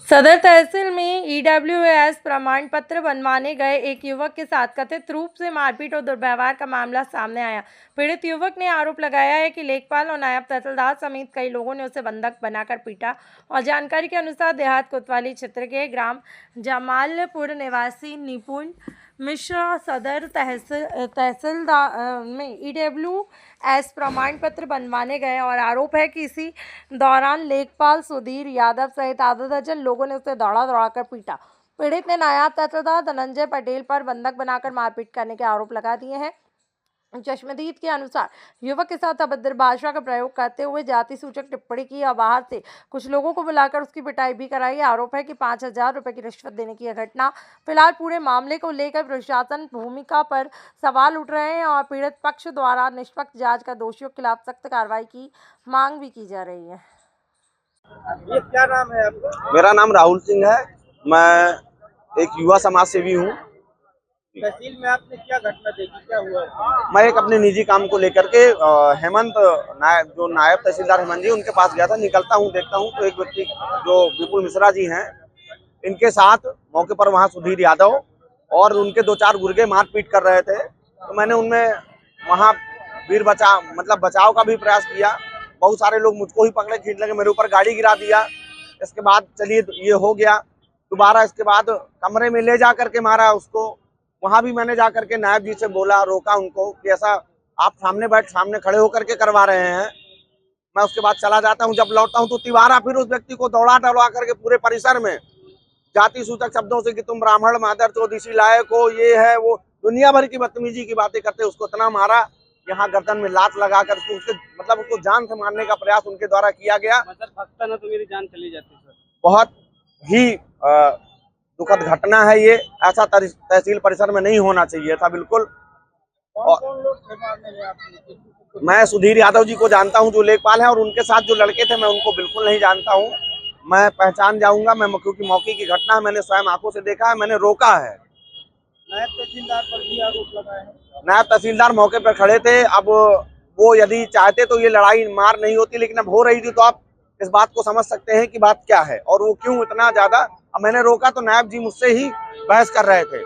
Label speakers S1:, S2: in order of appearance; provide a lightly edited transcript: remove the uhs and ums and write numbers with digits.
S1: सदर तहसील में ईडब्ल्यूएस प्रमाण पत्र बनवाने गए एक युवक के साथ कथित रूप से मारपीट और दुर्व्यवहार का मामला सामने आया। पीड़ित युवक ने आरोप लगाया है कि लेखपाल और नायब तहसीलदार समेत कई लोगों ने उसे बंधक बनाकर पीटा और जानकारी के अनुसार देहात कोतवाली क्षेत्र के ग्राम जमालपुर निवासी निपुण मिश्रा सदर तहसीलदार में ईडब्ल्यूएस प्रमाण पत्र बनवाने गए और आरोप है कि इसी दौरान लेखपाल सुधीर यादव सहित आधा दर्जन लोगों ने उसे दौड़ा-दौड़ाकर पीटा। पीड़ित ने नायब तहसीलदार धनंजय पटेल पर बंधक बनाकर मारपीट करने के आरोप लगा दिए हैं। चश्मदीद के अनुसार युवक के साथ अभद्र भाषा का प्रयोग करते हुए जाति सूचक टिप्पणी की और बाहर से कुछ लोगों को बुलाकर उसकी पिटाई भी कराई। आरोप है कि 5,000 रुपए की रिश्वत देने की यह घटना। फिलहाल पूरे मामले को लेकर प्रशासन भूमिका पर सवाल उठ रहे हैं और पीड़ित पक्ष द्वारा निष्पक्ष जांच कर दोषियों के खिलाफ सख्त कार्रवाई की मांग भी की जा रही है।
S2: ये क्या नाम है आपका?
S3: मेरा नाम राहुल सिंह है। मैं एक युवा समाज सेवी हूँ।
S2: तहसील में आपने क्या घटना देखी, क्या हुआ?
S3: मैं एक अपने निजी काम को लेकर के हेमंत जो नायब तहसीलदार हेमंत जी उनके पास गया था। निकलता हूँ, देखता हूँ तो एक व्यक्ति जो विपुल मिश्रा जी हैं, इनके साथ मौके पर वहाँ सुधीर यादव और उनके 2-4 गुर्गे मारपीट कर रहे थे। तो मैंने उनमें वहाँ बचाव का भी प्रयास किया। बहुत सारे लोग मुझको ही पकड़े, खींच लगे, मेरे ऊपर गाड़ी गिरा दिया। इसके बाद चलिए ये हो गया। दोबारा इसके बाद कमरे में ले जा करके मारा उसको। वहां भी मैंने जा करके नायब जी से बोला, रोका उनको कि ऐसा आप सामने खड़े होकर के करवा रहे हैं। मैं उसके बाद चला जाता हूं। जब लौटता हूं तो तिवारा फिर उस व्यक्ति को दौड़ा करके पूरे परिसर में जाति सूचक शब्दों से कि तुम ब्राह्मण मादर चोद इसी लायक हो, ये है वो, दुनिया भर की बदतमीजी की बातें करते उसको इतना मारा। यहाँ गर्दन में लात लगाकर उसको जान से मारने का प्रयास उनके द्वारा किया गया।
S2: भगता ना तो मेरी जान चली जाती सर।
S3: बहुत ही दुखद घटना है ये। ऐसा तहसील परिसर में नहीं होना चाहिए था बिल्कुल।
S2: कौन लोग थे मारने में आपने?
S3: मैं सुधीर यादव जी को जानता हूं जो लेखपाल हैं, और उनके साथ जो लड़के थे मैं उनको बिल्कुल नहीं जानता हूं। मैं पहचान जाऊंगा, क्योंकि मौके की घटना है, मैंने स्वयं आंखों से देखा है, मैंने रोका है।
S2: नायब तहसीलदार पर भी आरोप लगा है।
S3: नायब तहसीलदार मौके पर खड़े थे। अब वो यदि चाहते तो ये लड़ाई मार नहीं होती, लेकिन अब हो रही थी तो आप इस बात को समझ सकते हैं कि बात क्या है और वो क्यों इतना ज्यादा। अब मैंने रोका तो नायब जी मुझसे ही बहस कर रहे थे।